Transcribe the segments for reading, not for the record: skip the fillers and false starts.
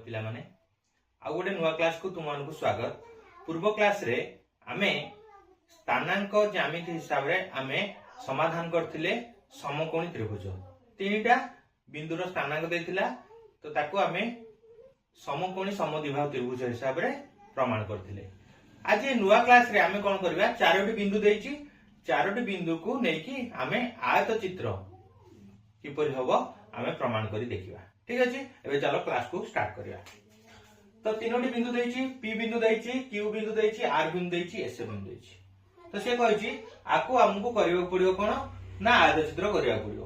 पिला माने आ गोटे नुआ क्लास को तुमको स्वागत। पूर्व क्लास रे आमे स्थानांक ज्यामिति हिसाब रे आमे समाधान करथिले समकोणी त्रिभुज। तीनटा बिंदुर स्थानांक देथिला तो ताको आमे समकोणी समद्विबाहु त्रिभुज हिसाब रे प्रमाण करथिले। आज ये नुआ क्लास रे आमे कोन करबा चारोटी बिंदु देइची, चारोटी बिंदु को नेकी आमे आयत चित्र किपरि हबो आमे प्रमाण करी देखिबा। ठीक अछि, एबे चलो क्लास को स्टार्ट करिया। तो तीनोटी बिंदु देइची, पी बिंदु देइची, क्यू बिंदु देइची, आर बिंदु देइची, एस बिंदु देइची। तो से कहिची आको हमकु करियो पड़ियो कोन ना आयत चित्र करिया पड़ियो।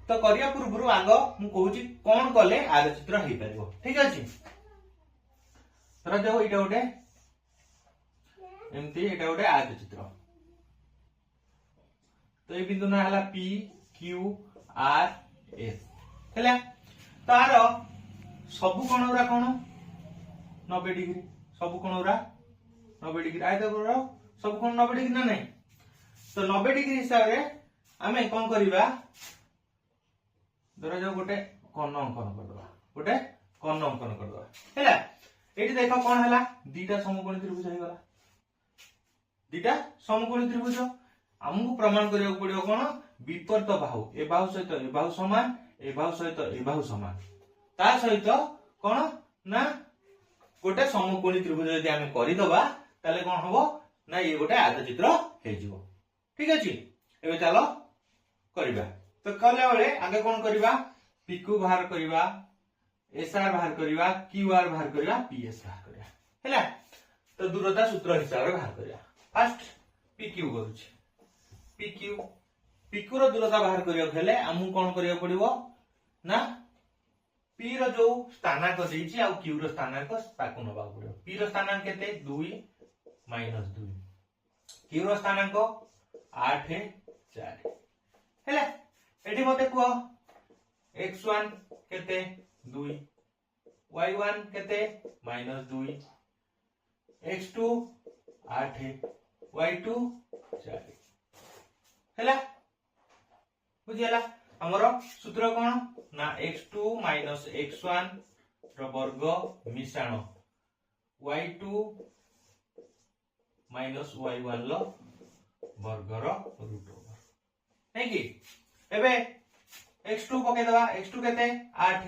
तो करिया पूर्व आग मु कहूची कोन कले आयत चित्र हेइ परिबो। ठीक अछि, तर जो इटा गोटे एमती एटा गोटे आयत चित्र। तो ये बिंदु ना हला पी क्यू आर एस हेला। तार सबु कोणरा कोन 90 डिग्री, सबु कोणरा 90 डिग्री। आयत करो सब कोण 90 डिग्री ना नहीं। तो 90 डिग्री हिसाब रे हमें कोन करिबा धर जो गोटे कोण अंकन कर दबा, गोटे कोण अंकन कर दबा हेला। एठी देखो कोन हला दीटा समकोणी त्रिभुज हे गला, दीटा समकोणी त्रिभुज। हमकु प्रमाण करियो पड़ियो कोन विपरीत बाहु, ए बाहु सहित ए बाहु समान, ए बाहु सहित ए बाहु समान। ता सहित कोन ना गोटे समकोणी त्रिभुज यदि हम करि दबा ताले कोन हबो ना ये गोटे आयत चित्र हे जिवो। ठीक अछि, एबे चलो करिबा। तो कले बेले आगे कोन करिबा पीक्यू बाहर करिबा, एसआर बाहर करिबा, क्यूआर बाहर करिबा, पीएस बाहर करिबा हेला। तो दूरता सूत्र हिसाब रे बाहर करिया। फर्स्ट पीक्यू करूछि, पीक्यू पीक्यू रो दूरता बाहर करियो हेले हमु कोन करियो पड़िबो ना पी रो जो स्थानांक देइछि आ क्यू रो स्थानांक ताकु नबा पड़ियो। पी रो स्थानांक केते 2 - 2, क्यू रो स्थानांक 8 4 हेला। एठी मते को x1 केते 2, y1 केते -2, x2 8, y2 4 हेला। बुझियला हमरो सूत्र कोन ना x2 - x1 रो वर्ग मिश्रण y2 - y1 लो वर्ग रो रूट ओवर है कि। एबे x2 पके दबा, x2 केते 8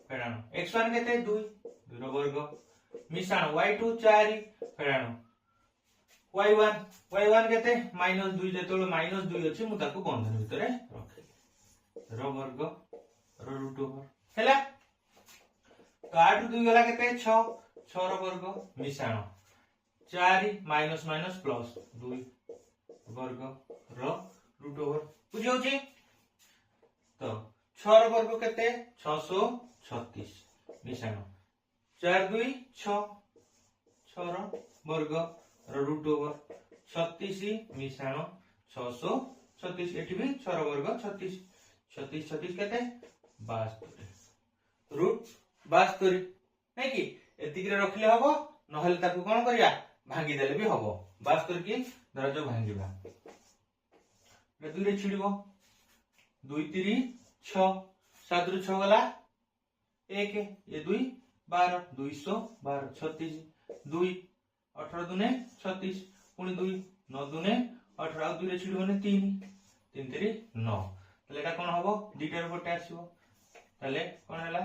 फेरानो, x1 केते 2 रो वर्ग मिश्रण y2 4 फेरानो, y1 केते -2 जेतोल -2 अछि मु ताको बंधन भितरे रखे रो वर्ग रो रूट ओवर हेला। तो 8 ରୁ 2 गला केते 6 रो वर्ग मिश्रण 4 माइनस माइनस प्लस 2 वर्ग रो रूट ओवर बुझी होची। तो 6 रो वर्ग केते 636 मिश्रण 4 2 6 6 रो वर्ग रो रूट ओवर 36 मिश्रण 636 एठी भी 6 रो वर्ग 36 36 36 केते 72 रूट 72 नै कि एतिक रे रखले हबो, नहले ताकू कोन करिया भांगी देले भी हबो। 72 की धर जो भांगीबा रे 2 रे छिड़िबो 2 3 6 7 ରୁ 6 गला 1 ये 2 12 212 36 2 18 दुने 36 पुनी 2 9 दुने 18 आ 2 रे छिड़िबो ने 3 3 3 9 तले एटा कोन हबो डीटर गोटे आसीबो तले कोन हला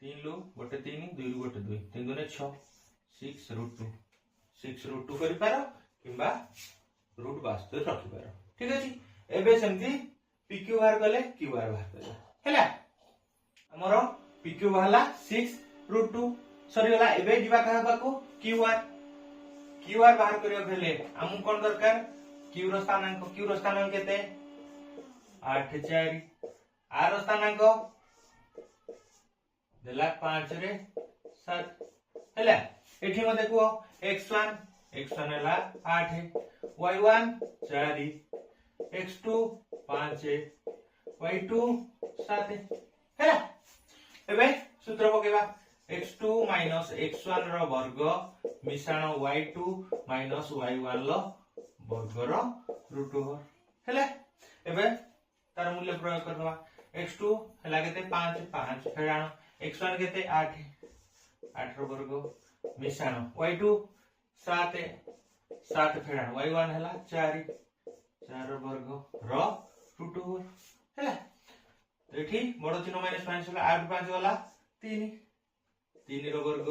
3 लु गोटे 3 2 लु गोटे 2 3 दुने 6 6 √2 करि पारो किबा √72 रखि पारो। ठीक अछि, एबे सेमती पीक्यू बाहर कले क्यूआर बाहर कले हेला। हमरो पीक्यू बाहला 6√2 सरी गला। एबे दिबा कहा बाकू क्यूआर बाहर करियो भेले हमु कोन दरकार क्यू रो स्थानांक केते 8 4, आर रो स्थानांक देला 5 रे 7 हेला। एठी मते को x1 हेला 8, y1 4, x2 5, y2 7 हेला। एबे सूत्र पकेबा x2 - x1 रो वर्ग मिश्रण y2 - y1 लो वर्ग रो रूट ओवर हेला। एबे तार मूल्य प्रयोग करबा x2 हेला केते 5 5 फेरानो x1 केते 8 8 ର वर्ग मिशाण y2 7 7 फेडाण y1 हैला 4 4 ର वर्ग र √2 हैला एठी बड़ चिन्ह माइनस माइनस होला 8 5 गला 3 3 रो वर्ग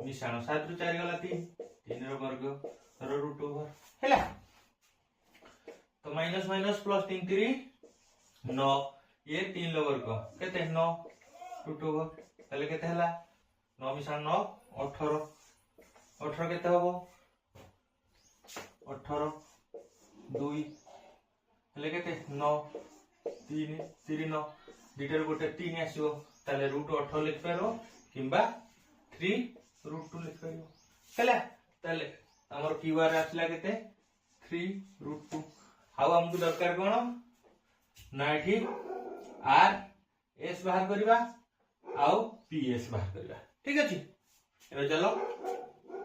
मिशाण 7 रु 4 गला 3 3 रो वर्ग र √2 हैला तो माइनस माइनस प्लस 3 3 9 ये 3 रो वर्ग केते 9 √2 तले केते हैला 9 मिशाण 9 18 18 केते हबो 18 2 तले केते 9 3 3 9 दिटर गोटे 3 आसीबो ताले √18 लिख पारो किंबा 3 √2 लिख पारो हैला ताले हमर क्यूआर आसला केते 3 √2 हाउ हमकु दरकार कोन ना एठी आर एस बाहर करबा आउ पीएस बाहर करबा ठीक अछि एबे चलो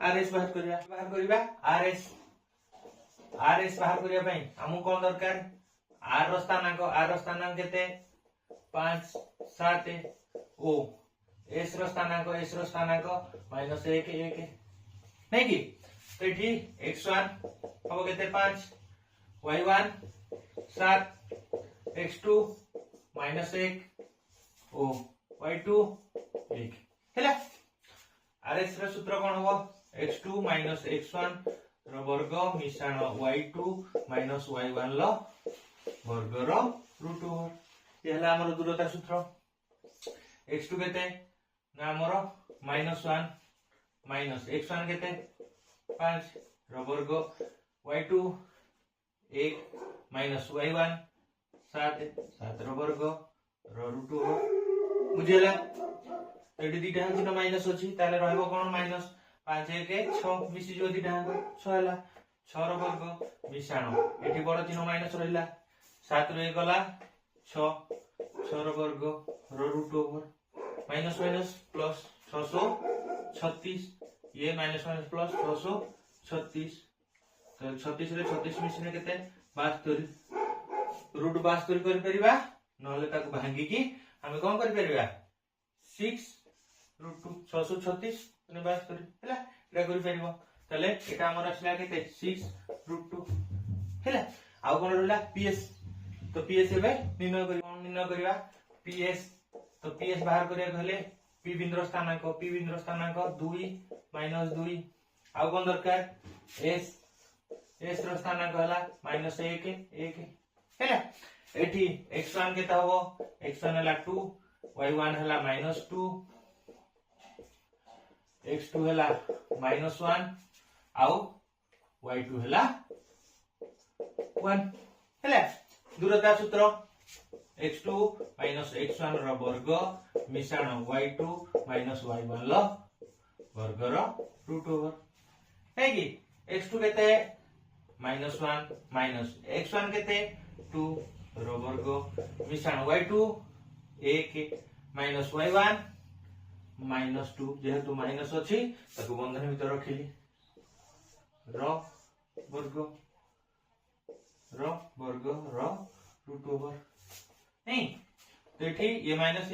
आर एस बाहर करबा आर एस बाहर करिया पई हमु कोन दरकार आर रो स्थानांक केते 5 7 ओ एस रो स्थानांक -1 1 नहीं की तो एठी x1 हबो केते 5 y1 7 x2 -1 ओ y2 1 हैला आरएस रो सूत्र कोन हबो x2 - x1 रो वर्ग मिशाण y2 - y1 लो वर्ग रो √2 ये हला हमर दूरता सूत्र x2 केते ना हमर -1 - x1 केते 5 रो वर्ग y2 1 - y1 7 7 रो वर्ग रो √2 बुझेला एडी दिटा हन माइनस अछि ताले रहबो कोन माइनस 5 1 6 मिसी जो दिटा हन 6 हला 6 रो वर्ग मिशाण एठी बड़ चिन्ह माइनस रहिला 7 रो 1 गला 6 6 रो वर्ग रो √2 माइनस माइनस प्लस 636 ये माइनस माइनस प्लस 636 तो 36 रे 36 मिसने केते 72 √72 कर परिबा नहले ताको भांगी की हमें कोन कर परिबा 6 √2 636 ने 72 हैला एटा कर परिबो तले एटा हमर असला केते 6 √2 हैला आ कोन रहला पीएस तो पीएस एबे निर्णय करिबा पीएस तो पीएस बाहर करिया कहले पी बिंदु स्थानांक 2 -2 आ कोन दरकार एस रो स्थानांक हला -1 1 हैला एठी x1 केता हबो x1 हला 2 y1 हला -2 x2 हला -1 आउ y2 हला 1 हैला दूरता सूत्र x2 - x1 रो वर्ग मिशाण y2 - y1 लो वर्ग रो √2 है कि x2 केते -1 - x1 केते 2 रो वर्ग मिशाण y2 1 - y1 -2 जेहेतु माइनस अछि ताको बंधन भीतर रखिली रो वर्ग रो √2 नहीं तो एठी ये माइनस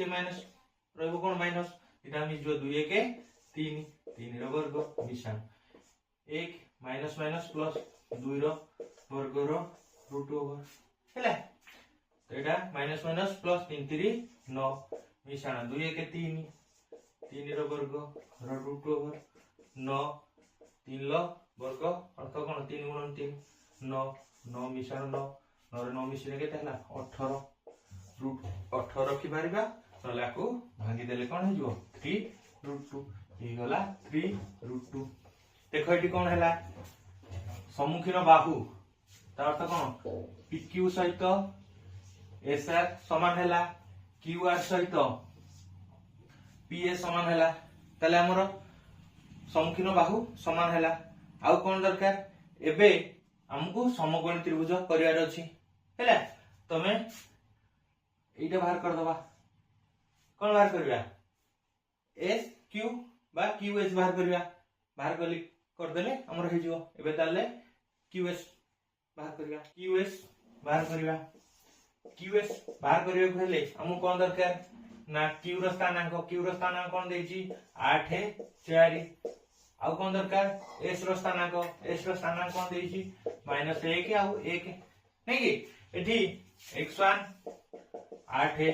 रहबो कोन माइनस इटा मिस जो 2 1 3 3 रो वर्ग मिशाण 1 माइनस माइनस प्लस 2 रो वर्ग रो √2 हैला तो एटा माइनस माइनस प्लस 3 3 9 मिशाण 2 1 3 3 रो वर्ग रो √2 9 3 लो वर्ग अर्थ कोन 3 × 3 9 9 मिशाण 9 9 रे 9 मिसिने केते हला 18 √18 रखि पारिबा तले को भांगी देले कोन हे जो 3 √2 हे गला 3 √2 देखो एटी कोन हैला सम्मुखीन बाहु ता अर्थ कोन PQ सहित SR समान हैला QR सहित PS समान हैला तले हमर सम्मुखीन बाहु समान हैला आउ कोन दरकार एबे हमकु समकोणी त्रिभुज करियार अछि हैला तमे एटा बाहर कर दबा कोन बाहर करबा एस क्यू बा क्यूएस बाहर करबा बाहर कर देले हमर हे जिवो एबे ताले क्यूएस बाहर करबा क्यूएस बाहर करिया कहले हमु कोन दरकार ना क्यू रो स्थानांक कौन देछि 8 4 आउ कौन दरकार एस रो स्थानांक कौन देछि -1 आउ 1 नहीं कि एठी x1 8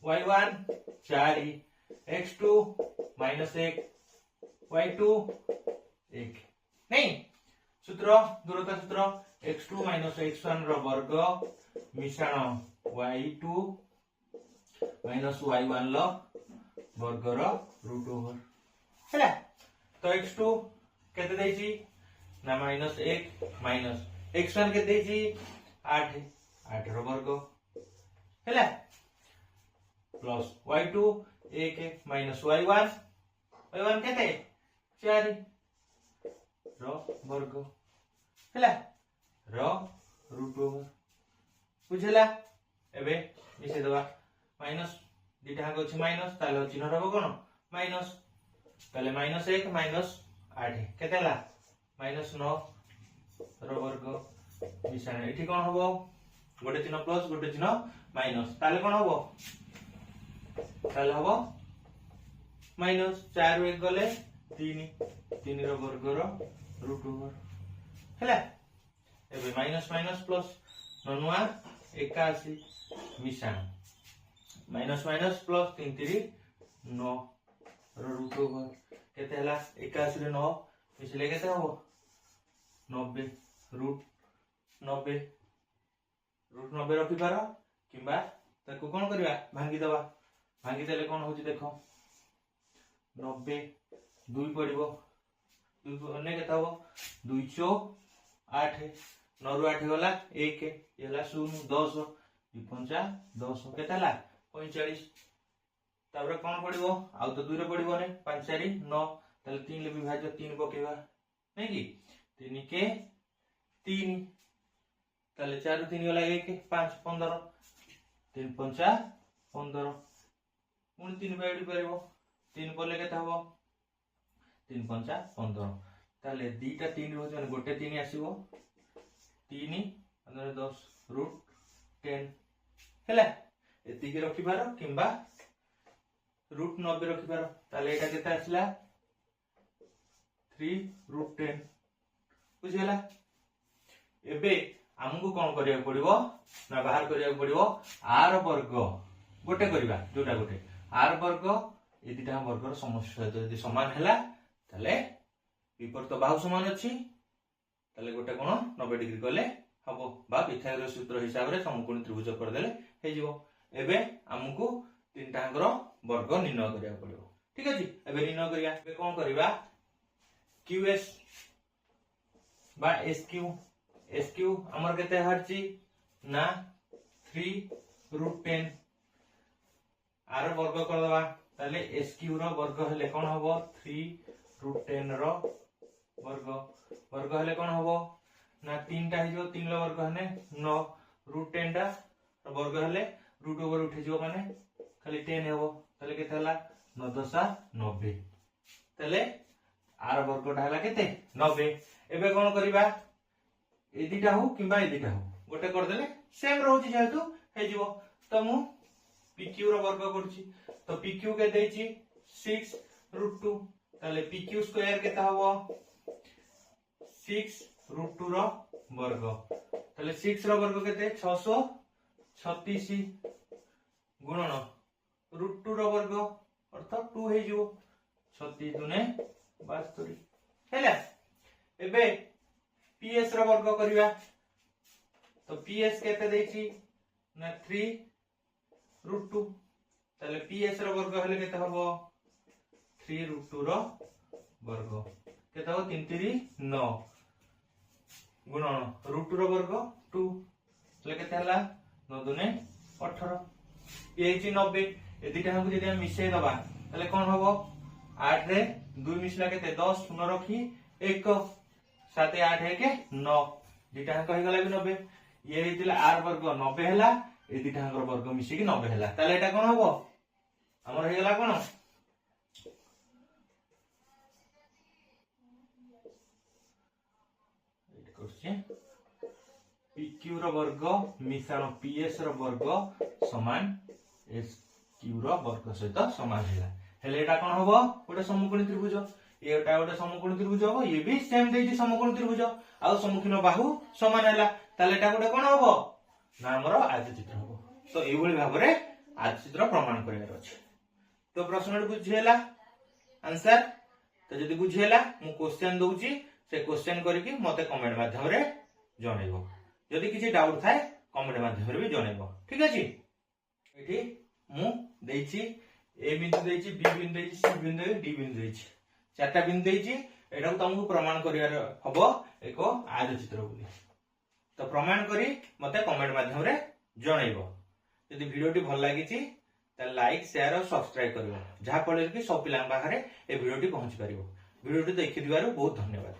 y1 4 x2 -1 y2 1 नहीं सूत्र दूरता सूत्र x2 x1 रो वर्ग मिश्रण y2 y1 लो वर्ग रो रूट ओवर हैला तो x2 केते देछि ना -1 माइनस x1 केते देछि 8 रो वर्ग हैला प्लस y2 1 माइनस y1 केते 4 रो वर्ग हैला रो रूट ओवर बुझला एबे मिसे दवा माइनस दिटा हां अछि माइनस ताले चिन्ह रहबो कोन माइनस ताले -1 -8 केतेला -9 रो वर्ग मिश्रण एठी कोन हबो गोटे चिन्ह प्लस गोटे चिन्ह माइनस ताले कोन हबो ताले हबो -4 1 गले 3 रो वर्ग रो रूट ओवर हैला एबे माइनस माइनस प्लस ननुआ 81 मिश्रण माइनस माइनस प्लस 3 3 9 रो रूट ओवर केते हला 81 रे 9 मिसले केते हबो 90 रूट 90 रखि पारो किबा ताको कोन करबा भांगी देले कोन होची देखो 90 2 पड़िबो 2 अन्य केते हबो 2 4 8 9 रु 8 गला 1 एला 0 10 5 10 केते हला 45 तापर कोन पड़िबो आउ तो 2 रे पड़िबो ने 5 4 9 ताले 3 ले विभाज्य 3 पकेबा नै कि 3 के 3 ताले 4 3 गला 1 5 15 3 5 15 पुनी 3 बाइड परबो 3 पले केते हबो 3 5 15 ताले दीटा 3 होछ माने गोटे 3 आसीबो 3 अंदर 10 रूट 10 हैला एति के रखि पारो किंबा रूट 90 रखि पारो ताले एटा केते आसला 3 रूट 10 बुझियला एबे हमकु कोन करिया पड़िबो ना बाहर करिया पड़िबो r वर्ग गोटे करबा जोटा गोटे r वर्ग ए दिटा वर्ग रो समस्या यदि समान हैला ताले विपरीत बाहु समान अछि ताले गोटे कोन 90 डिग्री गले हबो बा पिथागोरस सूत्र हिसाब रे समकोणी त्रिभुज कर देले हे जिवो एबे हमकु तीन टांगर वर्ग निर्णय करिया पड़िबो ठीक अछि एबे निर्णय करिया एबे कोन करबा qs बा sq हमर केते हरची ना 3 रूट 10 आर वर्ग कर दबा ताले sq रो वर्ग हले कोन हबो 3 रूट 10 रो वर्ग हले कोन हबो ना 3 टा हिजो 3 रो वर्ग हने 9 रूट 10 टा वर्ग हले रूट ओवर उठे जो माने खाली 10 हेबो ताले केते हला 9 10 90 ताले आर वर्ग टा हला केते 90 एबे कोन करबा ए दिटा हो किबा ए दिटा हो गोटे कर देले सेम रहउची जेतु हे जिवो त मु pq रो वर्ग करछि तो pq के देछि 6 रूट 2 ताले pq स्क्वायर केता हबो 6 रूट 2 रो वर्ग ताले 6 रो वर्ग केते 636 गुणन रूट 2 रो वर्ग अर्थात 2 हे जिवो 36 दुने 72 हैला एबे ps रो वर्ग करिवा तो ps केते देछि ना 3 रूट 2 ताले ps रो वर्ग हले केते हबो 3 रूट 2 रो वर्ग केते हो 3 3 9 गुणन रूट 2 रो वर्ग 2 ताले केते हला 9 दुने 18 ये छि 90 ए दिटा हमकु जदि हम मिसै दबा ताले कोन हबो 8 रे 2 मिसला केते 10 0 रखी 1 7 8 है के 9 दिटा हक हो गला भी 90 ये हेतिला r वर्ग 90 हैला ए दिटा हक वर्ग मिसी के 90 हैला ताले एटा कोन हबो हमर हे गला कोन एट करछे pq रो वर्ग मिश्रण ps रो वर्ग समान s क्यू रो वर्ग सहित समान है हेले एटा कोन हबो गोटे समकोणी त्रिभुज एटा गोटे समकोणी त्रिभुज हबो ये भी सेम देइछि समकोणी त्रिभुज आ सम्मुखीन बाहु समान हैला ताले एटा गोटे कोन हबो ना हमर आयत चित्र हबो तो एई भली भाबरे आयत चित्र प्रमाण करियार अछि तो प्रश्न बुझिहेला आंसर तो जदि बुझिहेला मु क्वेश्चन दउची से क्वेश्चन करके मते कमेंट माध्यम रे जणैबो जदि किछि डाउट थाए कमेंट माध्यम रे भी जणैबो ठीक अछि एठी मु देइची ए बिंदु देइची बी बिंदु देइची सी बिंदु देइची डी बिंदु देइची चारटा बिंदु देइची एटा तुमको प्रमाण करियार हबो एको आयत चित्र बोली तो प्रमाण करी मते कमेंट माध्यम रे जणैबो यदि वीडियोटी भल लागिची त लाइक शेयर और सब्सक्राइब करियो जहा फल कि सब पिलांग पाखरे ए वीडियोटी पहुंची परिबो वीडियोटी देखि दिवारो बहुत धन्यवाद।